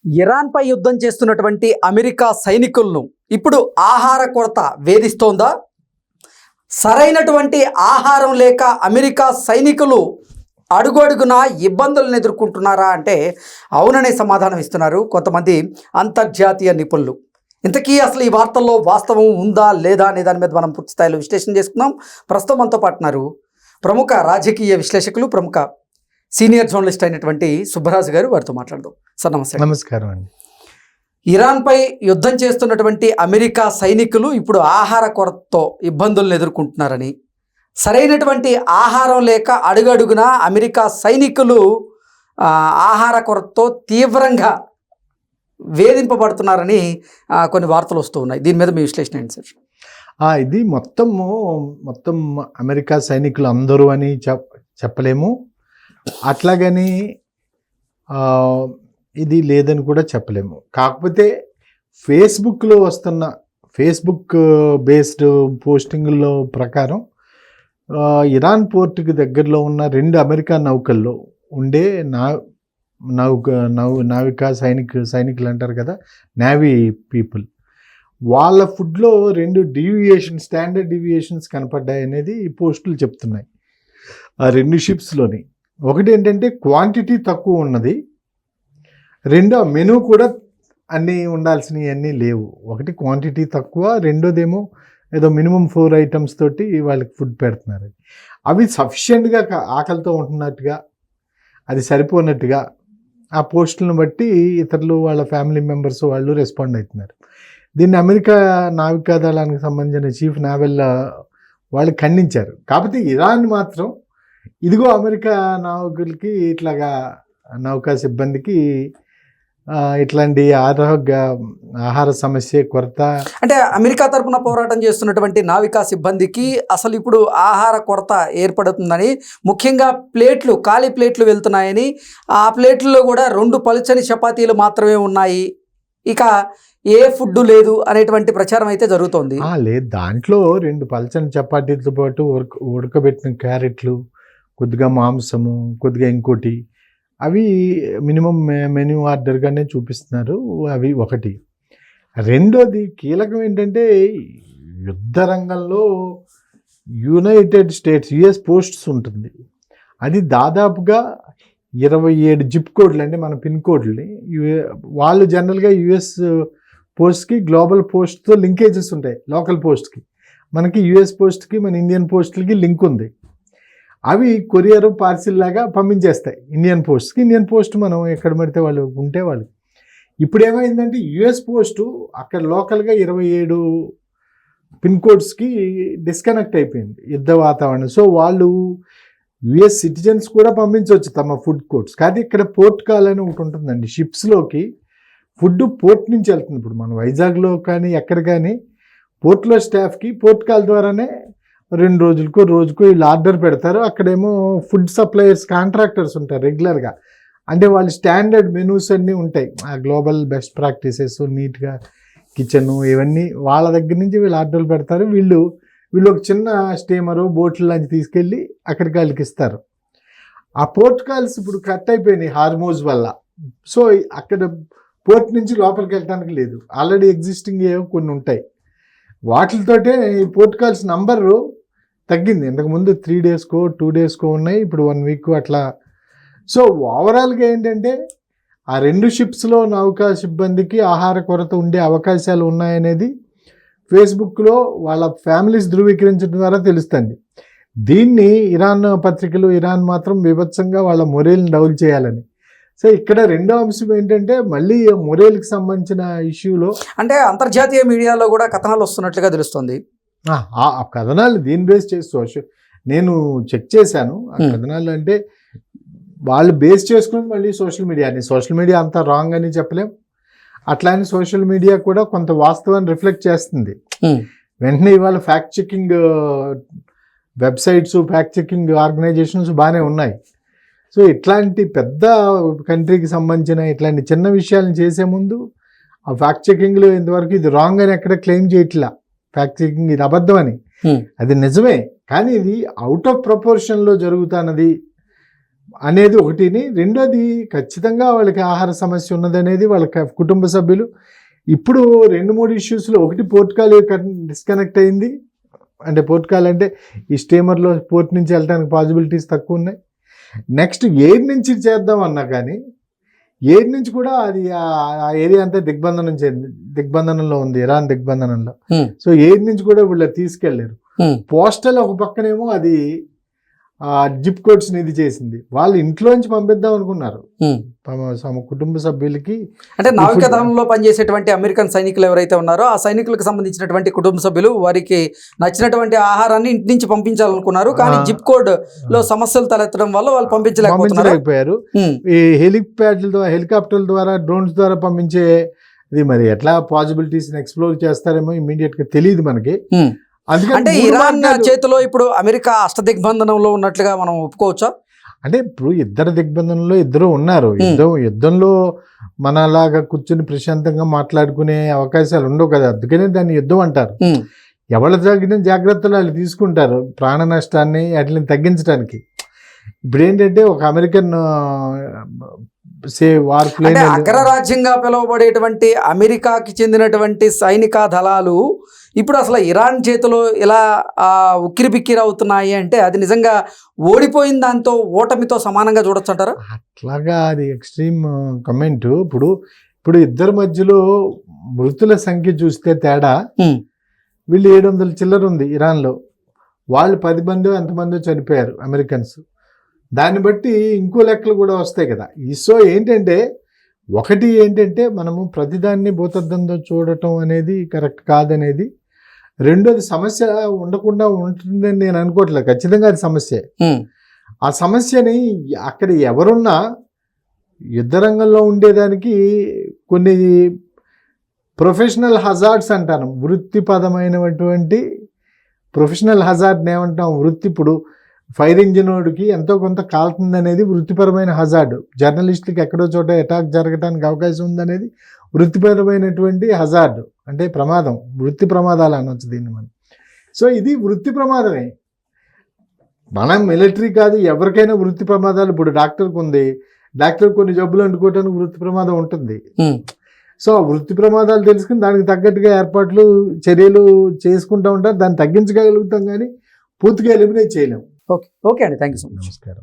ఇరాన్పై యుద్ధం చేస్తున్నటువంటి అమెరికా సైనికులను ఇప్పుడు ఆహార కొరత వేధిస్తోందా? సరైనటువంటి ఆహారం లేక అమెరికా సైనికులు అడుగడుగునా ఇబ్బందులను ఎదుర్కొంటున్నారా అంటే అవుననే సమాధానం ఇస్తున్నారు కొంతమంది అంతర్జాతీయ నిపుణులు. ఇంతకీ అసలు ఈ వార్తల్లో వాస్తవం ఉందా లేదా అనే దాని మీద మనం పూర్తి స్థాయిలో విశ్లేషణ చేసుకుందాం. ప్రస్తుతం మనతో పాటున్నారు ప్రముఖ రాజకీయ విశ్లేషకులు, ప్రముఖ సీనియర్ జర్నలిస్ట్ అయినటువంటి సుబ్బరాజు గారు. వారితో మాట్లాడదాం. సార్ నమస్తే. నమస్కారం అండి. ఇరాన్పై యుద్ధం చేస్తున్నటువంటి అమెరికా సైనికులు ఇప్పుడు ఆహార కొరతతో ఇబ్బందులను ఎదుర్కొంటున్నారని, సరైనటువంటి ఆహారం లేక అడుగడుగునా అమెరికా సైనికులు ఆహార కొరతతో తీవ్రంగా వేధింపబడుతున్నారని కొన్ని వార్తలు వస్తూ ఉన్నాయి. దీని మీద మీ విశ్లేషణ ఏంటి సార్? ఇది మొత్తం అమెరికా సైనికులు అందరూ అని చెప్పలేము, అట్లాగని ఇది లేదని కూడా చెప్పలేము. కాకపోతే ఫేస్బుక్లో వస్తున్న ఫేస్బుక్ బేస్డ్ పోస్టింగుల్లో ప్రకారం ఇరాన్ పోర్టుకి దగ్గరలో ఉన్న 2 అమెరికా నౌకల్లో ఉండే నావికా సైనికులు అంటారు కదా, నేవీ పీపుల్, వాళ్ళ ఫుడ్లో 2 స్టాండర్డ్ డీవియేషన్స్ కనపడ్డాయి అనేది ఈ పోస్టులు చెప్తున్నాయి. ఆ 2 షిప్స్లోని ఒకటి ఏంటంటే క్వాంటిటీ తక్కువ ఉన్నది, 2 మెనూ కూడా అన్నీ ఉండాల్సినవి అన్నీ లేవు. ఒకటి క్వాంటిటీ తక్కువ, రెండోదేమో ఏదో మినిమం 4 ఐటమ్స్ తోటి వాళ్ళకి ఫుడ్ పెడుతున్నారు. అవి సఫిషియెంట్గా ఆకలితో ఉంటున్నట్టుగా, అది సరిపోనట్టుగా ఆ పోస్టులను బట్టి ఇతరులు వాళ్ళ ఫ్యామిలీ మెంబర్స్ వాళ్ళు రెస్పాండ్ అవుతున్నారు. దీన్ని అమెరికా నావికా దళానికి సంబంధించిన చీఫ్ నావెల్ వాళ్ళు ఖండించారు. కాకపోతే ఇరాన్ మాత్రం ఇదిగో అమెరికా నావికులకి ఇట్లాగా నౌకా సిబ్బందికి ఇట్లాంటి ఆహార సమస్య కొరత, అంటే అమెరికా తరపున పోరాటం చేస్తున్నటువంటి నావికా సిబ్బందికి అసలు ఇప్పుడు ఆహార కొరత ఏర్పడుతుందని, ముఖ్యంగా ప్లేట్లు, ఖాళీ ప్లేట్లు వెళ్తున్నాయని, ఆ ప్లేట్లలో కూడా 2 పలుచని చపాతీలు మాత్రమే ఉన్నాయి, ఇక ఏ ఫుడ్ లేదు అనేటువంటి ప్రచారం అయితే జరుగుతోంది. లేదు, దాంట్లో 2 పలుచని చపాతీలతో పాటు ఉడకబెట్టిన క్యారెట్లు, కొద్దిగా మాంసము, కొద్దిగా ఇంకోటి, అవి మినిమం మెనూ ఆర్డర్గానే చూపిస్తున్నారు. అవి ఒకటి. రెండోది కీలకం ఏంటంటే యుద్ధ రంగంలో యునైటెడ్ స్టేట్స్ యుఎస్ పోస్ట్స్ ఉంటుంది. అది దాదాపుగా 27 జిప్ కోడ్లు, అంటే మన పిన్ కోడ్లని వాళ్ళు జనరల్గా యుఎస్ పోస్ట్కి గ్లోబల్ పోస్ట్తో లింకేజెస్ ఉంటాయి. లోకల్ పోస్ట్కి మనకి యుఎస్ పోస్ట్కి మన ఇండియన్ పోస్టులకి లింక్ ఉంది. అవి కొరియర్ పార్సిల్ లాగా పంపించేస్తాయి ఇండియన్ పోస్ట్కి. ఇండియన్ పోస్ట్ మనం ఎక్కడ పడితే వాళ్ళు ఉంటే వాళ్ళు. ఇప్పుడు ఏమైందంటే యుఎస్ పోస్టు అక్కడ లోకల్గా 27 పిన్ కోడ్స్కి డిస్కనెక్ట్ అయిపోయింది యుద్ధ వాతావరణం. సో వాళ్ళు యుఎస్ సిటిజన్స్ కూడా పంపించవచ్చు తమ ఫుడ్ కోడ్స్. కానీ ఇక్కడ పోర్ట్ కాల్ అని ఒకటి ఉంటుందండి. షిప్స్లోకి ఫుడ్ పోర్ట్ నుంచి వెళ్తుంది. ఇప్పుడు మన వైజాగ్లో కానీ ఎక్కడ కానీ పోర్ట్లో స్టాఫ్కి పోర్ట్ కాల్ ద్వారానే 2 రోజుకో వీళ్ళు ఆర్డర్ పెడతారు. అక్కడేమో ఫుడ్ సప్లయర్స్ కాంట్రాక్టర్స్ ఉంటారు రెగ్యులర్గా, అంటే వాళ్ళు స్టాండర్డ్ మెనూస్ అన్నీ ఉంటాయి, ఆ గ్లోబల్ బెస్ట్ ప్రాక్టీసెస్, నీట్గా కిచెను, ఇవన్నీ వాళ్ళ దగ్గర నుంచి వీళ్ళు ఆర్డర్లు పెడతారు. వీళ్ళు ఒక చిన్న స్టీమరు, బోట్లు లాంటి తీసుకెళ్ళి అక్కడికి వాళ్ళకి ఇస్తారు. ఆ పోర్ట్ కాల్స్ ఇప్పుడు కట్ అయిపోయినాయి హార్మోజ్ వల్ల. సో అక్కడ పోర్ట్ నుంచి లోపలికి వెళ్ళడానికి లేదు, ఆల్రెడీ ఎగ్జిస్టింగ్ ఏవో కొన్ని ఉంటాయి, వాటితోటే ఈ పోర్ట్ కాల్స్ నంబరు తగ్గింది. ఇంతకుముందు 3 డేస్కో 2 డేస్కో ఉన్నాయి, ఇప్పుడు 1 వీక్ అట్లా. సో ఓవరాల్గా ఏంటంటే ఆ 2 షిప్స్లో నౌకా సిబ్బందికి ఆహార కొరత ఉండే అవకాశాలు ఉన్నాయనేది ఫేస్బుక్లో వాళ్ళ ఫ్యామిలీస్ ధృవీకరించడం ద్వారా తెలుస్తుంది. దీన్ని ఇరాన్ పత్రికలు, ఇరాన్ మాత్రం బీభత్సంగా వాళ్ళ మొరేల్ని డౌన్ చేయాలని. సో ఇక్కడ రెండో అంశం ఏంటంటే మళ్ళీ మొరేల్కి సంబంధించిన ఇష్యూలో, అంటే అంతర్జాతీయ మీడియాలో కూడా కథనాలు వస్తున్నట్లుగా తెలుస్తుంది. ఆ కథనాలు దీన్ని బేస్ చేసి నేను చెక్ చేశాను. ఆ కథనాలు అంటే వాళ్ళు బేస్ చేసుకుని మళ్ళీ సోషల్ మీడియా అంతా రాంగ్ అని చెప్పలేం. అట్లా అని సోషల్ మీడియా కూడా కొంత వాస్తవాన్ని రిఫ్లెక్ట్ చేస్తుంది. వెంటనే ఇవాళ fact checking websites, fact checking organizations బాగానే ఉన్నాయి. సో ఇట్లాంటి పెద్ద కంట్రీకి సంబంధించిన ఇట్లాంటి చిన్న విషయాలను చేసే ముందు ఆ ఫ్యాక్ట్ చెకింగ్లో ఇంతవరకు ఇది రాంగ్ అని ఎక్కడ క్లెయిమ్ చేయట్లా. ఫ్యాక్ట్ చెకింగ్ ఇది అబద్ధం అని, అది నిజమే, కానీ ఇది అవుట్ ఆఫ్ ప్రపోర్షన్లో జరుగుతున్నది, అనేది ఒకటిని. రెండోది ఖచ్చితంగా వాళ్ళకి ఆహార సమస్య ఉన్నదనేది వాళ్ళ కుటుంబ సభ్యులు. ఇప్పుడు 2-3 ఇష్యూస్లో, ఒకటి పోర్టుగాల్ డిస్కనెక్ట్ అయింది. అంటే పోర్టుగాల్ అంటే ఈ స్టీమర్లో పోర్ట్ నుంచి వెళ్ళడానికి పాసిబిలిటీస్ తక్కువ ఉన్నాయి. నెక్స్ట్ ఎయిర్ నుంచి చేద్దాం అన్నా కానీ ఎయిర్ నుంచి కూడా అది ఆ ఏరియా అంతా దిగ్బంధనంలో ఉంది, ఇరాన్ దిగ్బంధనంలో. సో ఎయిర్ నుంచి కూడా వీళ్ళు తీసుకెళ్లారు. పోస్టల్ ఒక పక్కనేమో అది జిప్ కోడ్స్ ఇది చేసింది. వాళ్ళు ఇంట్లోంచి పంపిద్దాం అనుకున్నారు తమ కుటుంబ సభ్యులకి. అంటే నావికాదళంలో పనిచేసేటువంటి అమెరికన్ సైనికులు ఎవరైతే ఉన్నారో ఆ సైనికులకు సంబంధించినటువంటి కుటుంబ సభ్యులు వారికి నచ్చినటువంటి ఆహారాన్ని ఇంటి నుంచి పంపించాలనుకున్నారు. కానీ జిప్ కోడ్ లో సమస్యలు తలెత్తడం వల్ల వాళ్ళు పంపించలేకపోయారు. ఈ హెలికాప్టర్ల ద్వారా, డ్రోన్స్ ద్వారా పంపించే ఇది మరి ఎట్లా పాసిబిలిటీస్ ఎక్స్ప్లోర్ చేస్తారేమో ఇమీడియట్ గా తెలియదు మనకి. అంటే ఇరాన్ చేతిలో ఇప్పుడు అమెరికా అష్టదిగ్బంధనంలో ఉన్నట్లుగా మనం ఒప్పుకోవచ్చా? అంటే ఇప్పుడు ఇద్దరు దిగ్బంధనంలో ఇద్దరు ఉన్నారు. యుద్ధంలో మనలాగా కూర్చుని ప్రశాంతంగా మాట్లాడుకునే అవకాశాలు ఉండవు కదా, అందుకనే దాన్ని యుద్ధం అంటారు. ఎవరు తగిన జాగ్రత్తలు వాళ్ళు తీసుకుంటారు ప్రాణ నష్టాన్ని వాటిని తగ్గించడానికి. ఇప్పుడు ఏంటంటే ఒక అమెరికన్ అగ్రరాజ్యంగా పిలువబడేటువంటి అమెరికాకి చెందినటువంటి సైనిక దళాలు ఇప్పుడు అసలు ఇరాన్ చేతిలో ఇలా ఉక్కిరిబిక్కిరి అవుతున్నాయి అంటే అది నిజంగా ఓడిపోయిన దాంతో ఓటమితో సమానంగా చూడొచ్చు అంటారా? అట్లాగా అది ఎక్స్ట్రీమ్ కమెంట్. ఇప్పుడు ఇద్దరి మధ్యలో మృతుల సంఖ్య చూస్తే తేడా, వీళ్ళు 700 చిల్లర ఉంది ఇరాన్లో, వాళ్ళు 10 మంది ఎంతమంది చనిపోయారు అమెరికన్స్. దాన్ని బట్టి ఇంకో లెక్కలు కూడా వస్తాయి కదా. సో ఒకటి ఏంటంటే మనము ప్రతిదాన్ని భూతద్దంతో చూడటం అనేది కరెక్ట్ కాదనేది. రెండోది సమస్య ఉండకుండా ఉంటుందని నేను అనుకోవట్లేదు, ఖచ్చితంగా అది సమస్య. ఆ సమస్యని అక్కడ ఎవరున్నా యుద్ధ రంగంలో ఉండేదానికి కొన్ని ప్రొఫెషనల్ హజార్డ్స్ అంటాను, వృత్తిపరమైనటువంటి ప్రొఫెషనల్ హజార్డ్ని ఏమంటాం, ఇప్పుడు ఫైర్ ఇంజిన్ వాడికి ఎంతో కొంత కాలుతుంది అనేది వృత్తిపరమైన హజార్డ్. జర్నలిస్టులకి ఎక్కడో చోట అటాక్ జరగడానికి అవకాశం ఉందనేది వృత్తిపరమైనటువంటి హజార్డ్, అంటే ప్రమాదం, వృత్తి ప్రమాదాలు అనొచ్చు దీన్ని మనం. సో ఇది వృత్తి ప్రమాదమే, మనం మిలిటరీ కాదు, ఎవరికైనా వృత్తి ప్రమాదాలు. ఇప్పుడు డాక్టర్కి ఉంది, డాక్టర్ కొన్ని జబ్బులు అంటుకోవడానికి వృత్తి ప్రమాదం ఉంటుంది. సో ఆ వృత్తి ప్రమాదాలు తెలుసుకుని దానికి తగ్గట్టుగా ఏర్పాట్లు, చర్యలు చేసుకుంటూ ఉంటారు. దాన్ని తగ్గించగలుగుతాం కానీ పూర్తిగా ఎలిమినేట్ చేయలేము. ఓకే అండి, థ్యాంక్ యూ సో మచ్. నమస్కారం.